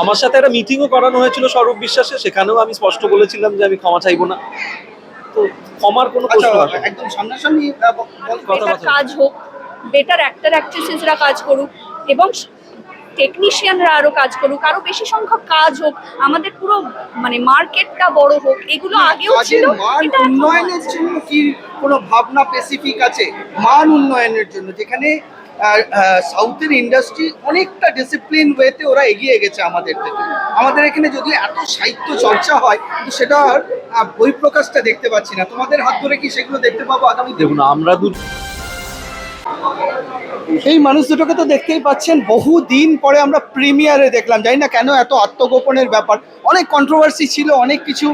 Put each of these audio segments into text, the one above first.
আমার সাথে একটা মিটিংও করানো হয়েছিল স্বরূপ বিশ্বাসে, সেখানেও আমি স্পষ্ট বলেছিলাম যে আমি ক্ষমা চাইবো না। তো ক্ষমার কোনো প্রশ্ন আসে না। একদম সামনাসামনি বেটার কাজ হোক, বেটার অ্যাক্টর অ্যাক্ট্রেসেসরা কাজ করুক এবং টেকনিশিয়ানরা আরো কাজ করুক, আরো বেশি সংখ্যক কাজ হোক, আমাদের পুরো মানে মার্কেটটা বড় হোক। এগুলো আগেও ছিল, এটা উন্নয়নের জন্য কি কোনো ভাবনা স্পেসিফিক আছে? মান উন্নয়নের জন্য, যেখানে সাউথের ইন্ডাস্ট্রি অনেকটা ডিসিপ্লিন ওয়েতে ওরা এগিয়ে গেছে আমাদের থেকে। আমাদের এখানে যদি এত সাহিত্য চর্চা হয়, কিন্তু সেটার বহিঃপ্রকাশটা দেখতে পাচ্ছি না। তোমাদের হাত ধরে কি সেগুলো দেখতে পাবো আগামী দিনে? দেখুন, আমরা এই মানুষ দুটোকে তো দেখতেই পাচ্ছেন, বহুদিন পরে আমরা প্রিমিয়ারে দেখলাম। জানি না কেন এত আত্মগোপনের ব্যাপার, অনেক কন্ট্রোভার্সি ছিল, অনেক কিছু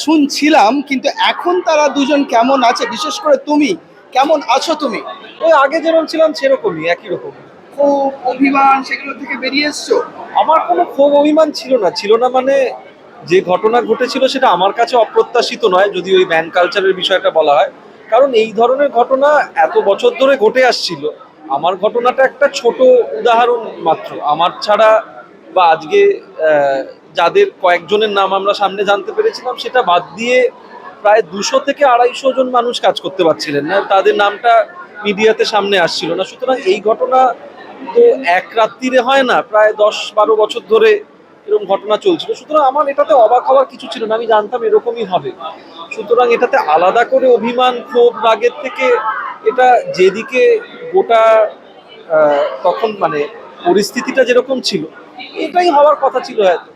শুনছিলাম, কিন্তু এখন তারা দুজন কেমন আছে, বিশেষ করে তুমি কেমন আছো? তুমি ওই আগে যেরকম ছিলাম সেরকমই, একই রকম। খুব অভিমান সেগুলো থেকে বেরিয়ে এসছো? আমার কোনো ক্ষোভ অভিমান ছিল না মানে যে ঘটনা ঘটেছিল সেটা আমার কাছে অপ্রত্যাশিত নয়, যদি ওই ব্যান কালচারের বিষয়টা বলা হয়। কারণ এই ধরনের ঘটনা এত বছর ধরে ঘটে আসছিল। আমার ঘটনাটা একটা ছোট উদাহরণ মাত্র। আমার ছাড়া বা আজকে যাদের কয়েকজনের নাম আমরা সামনে জানতে পেরেছিলাম, সেটা বাদ দিয়ে প্রায় 200 থেকে 250 জন মানুষ কাজ করতে পারছিলেন না, তাদের নামটা মিডিয়াতে সামনে আসছিল না। সুতরাং এই ঘটনা তো এক রাত্রিরে হয় না, প্রায় 10-12 বছর ধরে এরকম ঘটনা চলছিল। সুতরাং আমার এটাতে অবাক হওয়ার কিছু ছিল না, আমি জানতাম এরকমই হবে। সুতরাং এটাতে আলাদা করে অভিমান, ক্ষোভ, রাগের থেকে এটা যেদিকে গোটা তখন মানে পরিস্থিতিটা যেরকম ছিল, এটাই হওয়ার কথা ছিল হয়তো।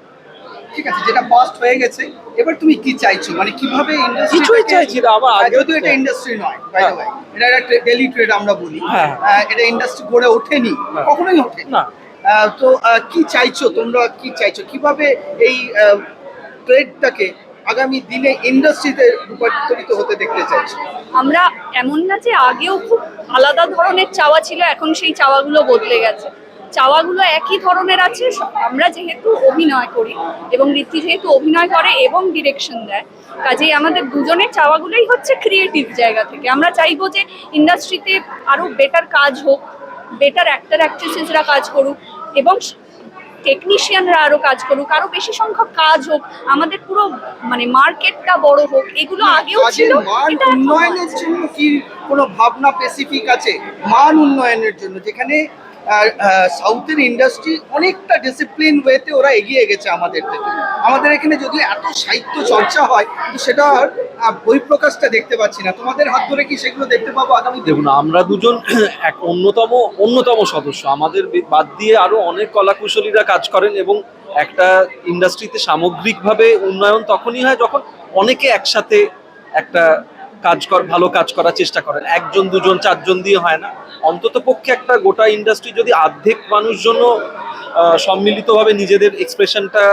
ঠিক আছে, যেটা পাস্ট হয়ে গেছে, এবার তুমি কি চাইছো? মানে কিভাবে ইন্ডাস্ট্রি, কিছুই চাইছি না আমার আগে, যদিও এটা ইন্ডাস্ট্রি নয়, বাই দ্য ওয়ে, এটা একটা ডেইলি ট্রেড আমরা বলি। হ্যাঁ। এটা ইন্ডাস্ট্রি গড়ে ওঠেনি, কখনোই ওঠেনি না। তো কি চাইছো তোমরা? কি চাইছো কিভাবে এই ট্রেডটাকে আগামী দিনে ইন্ডাস্ট্রিতে রূপান্তরিত হতে দেখতে চাইছো? আমরা এমন না যে আগেও খুব আলাদা ধরনের চাওয়া ছিল, এখন সেই চাওয়াগুলো বদলে গেছে। চাওয়াগুলো একই ধরনের আছে। আমরা যেহেতু অভিনয় করি এবং ঋত্বি যেহেতু অভিনয় করে এবং ডিরেকশন দেয়, কাজেই আমাদের দুজনের চাওয়াগুলোই হচ্ছে ক্রিয়েটিভ জায়গা থেকে। আমরা চাইবো যে ইন্ডাস্ট্রিতে আরো বেটার কাজ হোক, বেটার অ্যাক্টর অ্যাক্ট্রেসেসরা কাজ করুক এবং টেকনিশিয়ানরা আরো কাজ করুক, আরো বেশি সংখ্যক কাজ হোক, আমাদের পুরো মানে মার্কেটটা বড় হোক। এগুলো আগেও ছিল, এটা উন্নয়নের জন্য কি কোনো ভাবনা স্পেসিফিক আছে? মান উন্নয়নের জন্য, যেখানে সাউথের ইন্ডাস্ট্রি অনেকটা ডিসিপ্লিন ওয়েতে ওরা এগিয়ে গেছে আমাদের থেকে। আমাদের এখানে যদি এত সাহিত্য চর্চা হয়, কিন্তু সেটার বহিঃপ্রকাশটা দেখতে পাচ্ছি না। তোমাদের হাত ধরে কি সেগুলো দেখতে পাবো আগামী দিনে? দেখুন, আমরা দুজন এক অন্যতম সদস্য। আমাদের বাদ দিয়ে আরো অনেক কলাকুশলীরা কাজ করেন এবং একটা ইন্ডাস্ট্রিতে সামগ্রিকভাবে উন্নয়ন তখনই হয় যখন অনেকে একসাথে একটা ভালো কাজ করার চেষ্টা করেন। একজন, দুজন, চারজন দিয়ে হয় না। অন্তত পক্ষে একটা গোটা ইন্ডাস্ট্রি যদি অর্ধেক মানুষজন সম্মিলিতভাবে নিজেদের এক্সপ্রেশনটা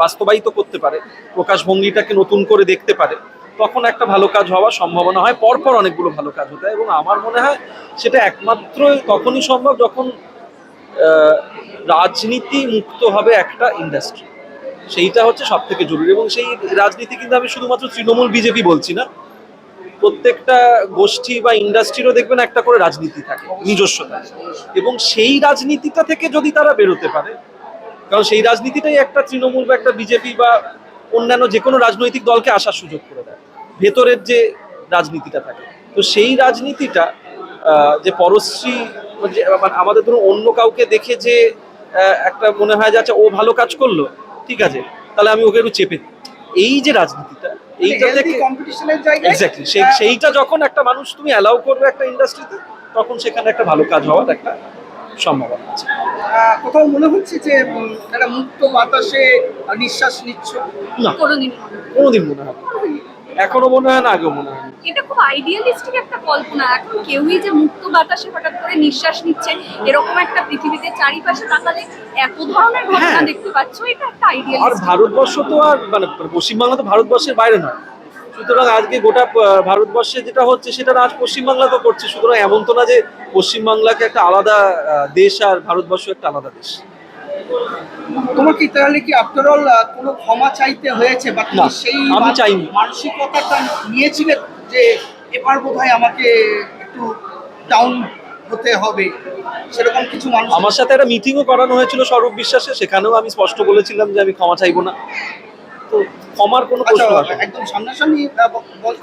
বাস্তবায়িত করতে পারে, প্রকাশভঙ্গিটাকে নতুন করে দেখতে পারে, তখন একটা ভালো কাজ হওয়ার সম্ভাবনা হয়। পরপর অনেকগুলো ভালো কাজ হতে হয় এবং আমার মনে হয় সেটা একমাত্র তখনই সম্ভব যখন রাজনীতি মুক্ত হবে একটা ইন্ডাস্ট্রি। সেইটা হচ্ছে সব থেকে জরুরি। এবং সেই রাজনীতি কিন্তু আমি শুধুমাত্র তৃণমূল বিজেপি বলছি না, প্রত্যেকটা গোষ্ঠী বা ইন্ডাস্ট্রিরও দেখবেন একটা করে রাজনীতি থাকে, নিজস্ব থাকে। এবং সেই রাজনীতিটা থেকে যদি তারা বেরোতে পারে, কারণ সেই রাজনীতিটাই একটা তৃণমূল বা একটা বিজেপি বা অন্যান্য যে কোনো রাজনৈতিক দলকে আসার সুযোগ করে দেয়, ভেতরের যে রাজনীতিটা থাকে। তো সেই রাজনীতিটা যে পরশ্রী, আমাদের ধরুন অন্য কাউকে দেখে যে একটা মনে হয় যে আচ্ছা ও ভালো কাজ করলো, ঠিক আছে, তাহলে আমি ওকে একটু চেপে দিই, এই যে রাজনীতিটা, এইটা থেকে এক্স্যাক্টলি সেইটা যখন একটা মানুষ তুমি অ্যালাউ করবে একটা ইন্ডাস্ট্রিতে, তখন সেখানে একটা ভালো কাজ হওয়ার একটা সম্ভাবনা আছে। কোথাও মনে হচ্ছে যে একটা মুক্ত বাতাসে নিঃশ্বাস নিচ্ছ? না, কোনোদিন মনে হয় না। এখনো মনে হয় না, আগেও মনে হয় না। এটা খুব আইডিয়ালিস্টিক একটা কল্পনা। এখন কেউই যে মুক্ত বাতাসে হঠাৎ করে নিঃশ্বাস নিচ্ছে এরকম একটা পৃথিবীতে চারিপাশে তাকালে এত ধরনের ঘটনা দেখতে পাচ্ছ, এটা একটা আর আইডিয়ালিস্টিক। ভারতবর্ষ তো আর মানে পশ্চিমবাংলা তো ভারতবর্ষের বাইরে নয়। সুতরাং আজকে গোটা ভারতবর্ষে যেটা হচ্ছে সেটা আজ পশ্চিমবাংলা তো করছে। সুতরাং এমন তো না যে পশ্চিমবাংলাকে একটা আলাদা দেশ আর ভারতবর্ষ একটা আলাদা দেশ। তোমাকে তাহলে কি আফটার অল কোনো ক্ষমা চাইতে হয়েছে, বা তুমি সেই আমি চাইনি। মানসিকতাটা নিয়েছিলে যে এবার বোধহয় আমাকে একটু ডাউন হতে হবে সেরকম কিছু মানুষ? আমার সাথে একটা মিটিংও করানো হয়েছিল স্বরূপ বিশ্বাসে, সেখানেও আমি স্পষ্ট বলেছিলাম যে আমি ক্ষমা চাইবো না। তো ক্ষমার কোনো আচ্ছা, প্রশ্ন আসে না। একদম সামনাসামনি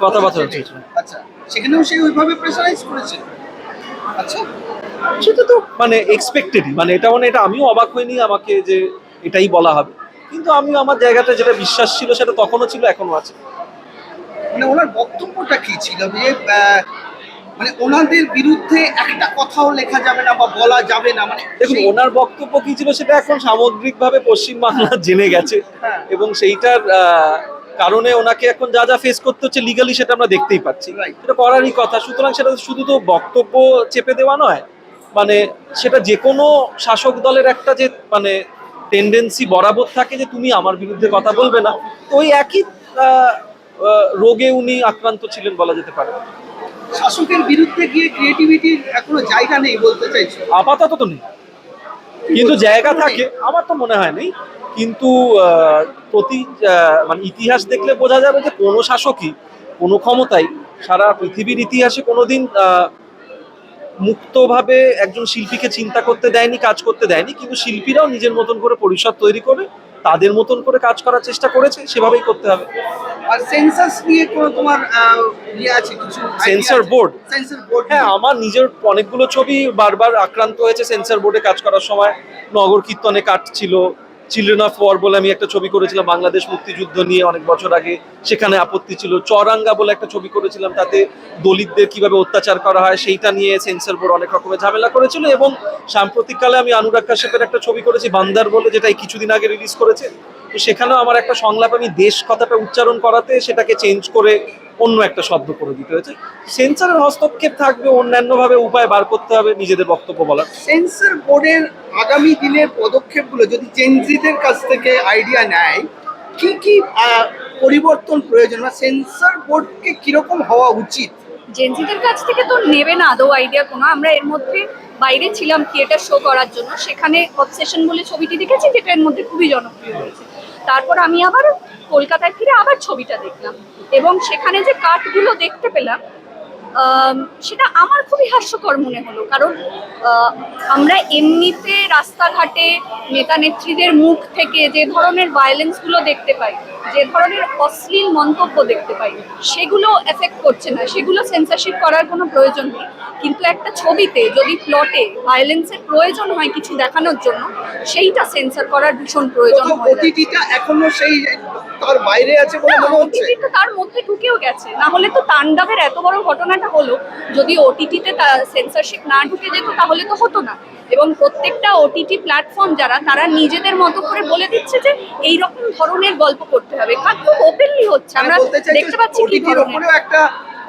কথাবার্তা বলেছে? হচ্ছে। আচ্ছা, সেখানেও সে ওইভাবে প্রেসারাইজ করেছে? আচ্ছা, সেটা তো মানে এক্সপেক্টেডই, মানে এটা আমিও অবাক হইনি আমাকে যে এটাই বলা হবে, কিন্তু আমি আমার জায়গাটা যেটা বিশ্বাস ছিল সেটা তখনও ছিল, এখনো আছে। মানে ওনার বক্তব্যটা কি ছিল যে মানে ওনাদের বিরুদ্ধে একটা কথাও লেখা যাবে না বা বলা যাবে না, মানে দেখুন, ওনার বক্তব্য কি ছিল সেটা এখন সামগ্রিকভাবে পশ্চিমবাংলা জেনে গেছে, হ্যাঁ। এবং সেইটার কারণে ওনাকে এখন যা যা ফেস করতে হচ্ছে লিগালি সেটা আমরা দেখতেই পাচ্ছি। Right. এটা করারই কথা, সুতরাং সেটা শুধু তো বক্তব্য চেপে দেওয়া নয়, মানে সেটা যে কোনো শাসক দলের একটা যে মানে টেন্ডেন্সি বরাবর থাকে যে তুমি আমার বিরুদ্ধে কথা বলবে না, তো ওই একই রোগে উনি আক্রান্ত ছিলেন বলা যেতে পারে। শাসকের বিরুদ্ধে গিয়ে ক্রিয়েটিভিটির এখনো জায়গা নেই বলতে চাইছো? আপাতত তো নেই, কিন্তু জায়গা থাকে, আমার তো মনে হয় নেই। কিন্তু মানে ইতিহাস দেখলে বোঝা যাবে যে কোনো শাসকই, কোনো ক্ষমতাই সারা পৃথিবীর ইতিহাসে কোনোদিন মুক্তভাবে একজন শিল্পীকে চিন্তা করতে দেয়নি, কাজ করতে দেয়নি, কিন্তু শিল্পীরাও নিজের মতন করে পরিসর তৈরি করে তাদের মতন করে কাজ করার চেষ্টা করেছে, সেভাবেই করতে হবে। আর সেন্সাস নিয়ে কোনো তোমার ইয়ে আছে কিছু? Censor board? সেন্সর বোর্ড, হ্যাঁ, আমার নিজের অনেকগুলো ছবি বারবার আক্রান্ত হয়েছে সেন্সর বোর্ডে কাজ করার সময়। নগর কীর্তনে কাট ছিল, চিলড্রেন অফ ওয়ার বলে আমি একটা ছবি করেছিলাম বাংলাদেশ মুক্তিযুদ্ধ নিয়ে অনেক বছর আগে, সেখানে আপত্তি ছিল। চরাঙ্গা বলে একটা ছবি করেছিলাম, তাতে দলিতদের কিভাবে অত্যাচার করা হয় সেইটা নিয়ে সেন্সর বোর্ড অনেক রকমের ঝামেলা করেছিল। এবং সাম্প্রতিককালে আমি অনুরাগ কাশ্যপের একটা ছবি করেছি বান্দার বলে, যেটা এই কিছুদিন আগে রিলিজ করেছে, তো সেখানেও আমার একটা সংলাপ আমি দেশ কথাটা উচ্চারণ করাতে সেটাকে চেঞ্জ করে অন্য একটা শব্দ করে দিতে হয়েছে। সেন্সরের হস্তক্ষেপ থাকবে, অন্যান্যভাবে উপায় বার করতে হবে নিজেদের বক্তব্য বলার। সেন্সর বোর্ডের আগামী দিনের পদক্ষেপগুলো যদি জেনজিদের কাছ থেকে আইডিয়া নেয়, কি কি পরিবর্তন প্রয়োজন, বা সেন্সর বোর্ডকে কিরকম হওয়া উচিত? জেনজিদের কাছ থেকে তো নেবে না আদৌ আইডিয়া কোনো। আমরা এর মধ্যে বাইরে ছিলাম থিয়েটার শো করার জন্য, সেখানে অবসেশন বলে ছবিটি দেখেছি, যেটা এর মধ্যে খুবই জনপ্রিয় হয়েছে। তারপর আমি আবার কলকাতায় ফিরে আবার ছবিটা দেখলাম, এবং সেখানে যে কাটগুলো দেখতে পেলাম সেটা আমার খুবই হাস্যকর মনে হলো। কারণ আমরা এমনিতে রাস্তাঘাটে নেতা নেত্রীদের মুখ থেকে যে ধরনের ভায়োলেন্সগুলো দেখতে পাই, যে ধরনের অশ্লীল মন্তব্য দেখতে পাই, সেগুলো এফেক্ট করছে না, সেগুলো সেন্সরশিপ করার কোনো প্রয়োজন নেই। কিন্তু একটা ছবিতে যদি প্লটে ভায়োলেন্সের প্রয়োজন হয় কিছু দেখানোর জন্য, সেইটা সেন্সর করার ভীষণ প্রয়োজন হয়। ওটিটিটা এখনো সেই তার বাইরে আছে বলে মনে হচ্ছে? ওটিটি তো তার মধ্যে ঢুকেও গেছে, না হলে তো তাণ্ডবের এত বড় ঘটনাটা হলো, যদি ওটিটিতে সেন্সরশিপ না ঢুকে যেত তাহলে তো হতো না। এবং প্রত্যেকটা ওটিটি প্ল্যাটফর্ম যারা, তারা নিজেদের মতো করে বলে দিচ্ছে যে এই রকম ধরনের গল্প করতে হবে, কারণ খুব ওপেনলি হচ্ছে, আমরা দেখতে পাচ্ছি কি ধরনের একটা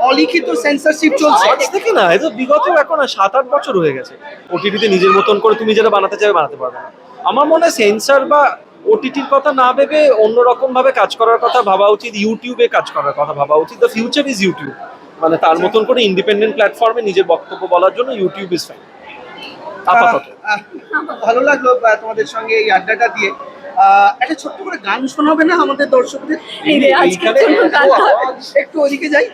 অলিখিত সেন্সরশিপ চলছে। আজ থেকে না, এটা বিগত এখন 7-8 বছর হয়ে গেছে। ওটিটিতে নিজের মতন করে তুমি যেটা বানাতে চাইবে বানাতে পারবে না। আমার মনে হয় সেন্সর বা ওটিটির কথা না ভেবে অন্যরকম ভাবে কাজ করার কথা ভাবা উচিত, ইউটিউবে কাজ করার কথা ভাবা উচিত। দ্য ফিউচার ইজ ইউটিউব, মানে তার মতন করে ইন্ডিপেন্ডেন্ট প্ল্যাটফর্মে নিজের বক্তব্য বলার জন্য ইউটিউব ইজ ফাইন আপাতত। ভালো লাগলো তোমাদের সঙ্গে এই আড্ডাটা দিয়ে। একটা ছোট্ট করে গান শোনাবে না আমাদের দর্শকদের? এই রে, আজকের জন্য গান হবে। একটু ওদিকে যাই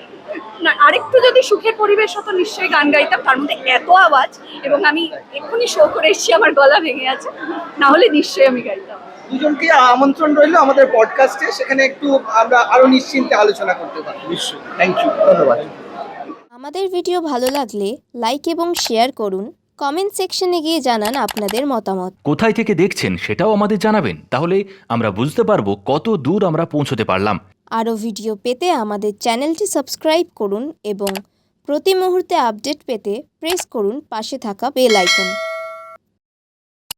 না, আরেকটু যদি সুখের পরিবেশ হতো নিশ্চয়ই গান গাইতাম, তার মধ্যে এত আওয়াজ, এবং আমি এক্ষুনি শো করে এসেছি, আমার গলা ভেঙে আছে, না হলে নিশ্চয়ই আমি গাইতাম। দুজনকে আমন্ত্রণ রইলো আমাদের পডকাস্টে, সেখানে একটু আমরা আরো নিশ্চিন্তে আলোচনা করতে পারি। নিশ্চয়ই। থ্যাংক ইউ, ধন্যবাদ। আমাদের ভিডিও ভালো লাগলে লাইক এবং শেয়ার করুন, কমেন্ট সেকশনে গিয়ে জানান আপনাদের মতামত। কোথায় থেকে দেখছেন সেটাও আমাদের জানাবেন, তাহলে আমরা বুঝতে পারবো কত দূর আমরা পৌঁছতে পারলাম। আরও ভিডিও পেতে আমাদের চ্যানেলটি সাবস্ক্রাইব করুন এবং প্রতি মুহূর্তে আপডেট পেতে প্রেস করুন পাশে থাকা বেল আইকন।